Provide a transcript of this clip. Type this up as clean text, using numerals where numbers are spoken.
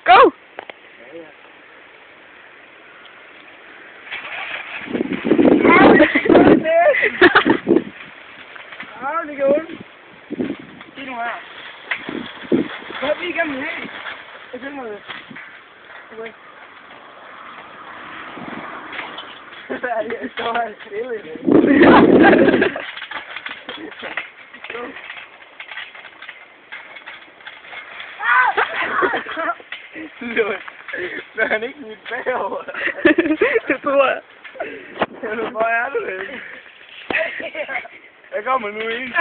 Go! Det går ondt. Sig nu her. Kom lige igennem det hele. Jeg tænker det. Okay. Jeg står her stille i det. Nå, han ikke mit bagover. Det tror jeg. Hvor er du henne? Jeg kommer nu ind.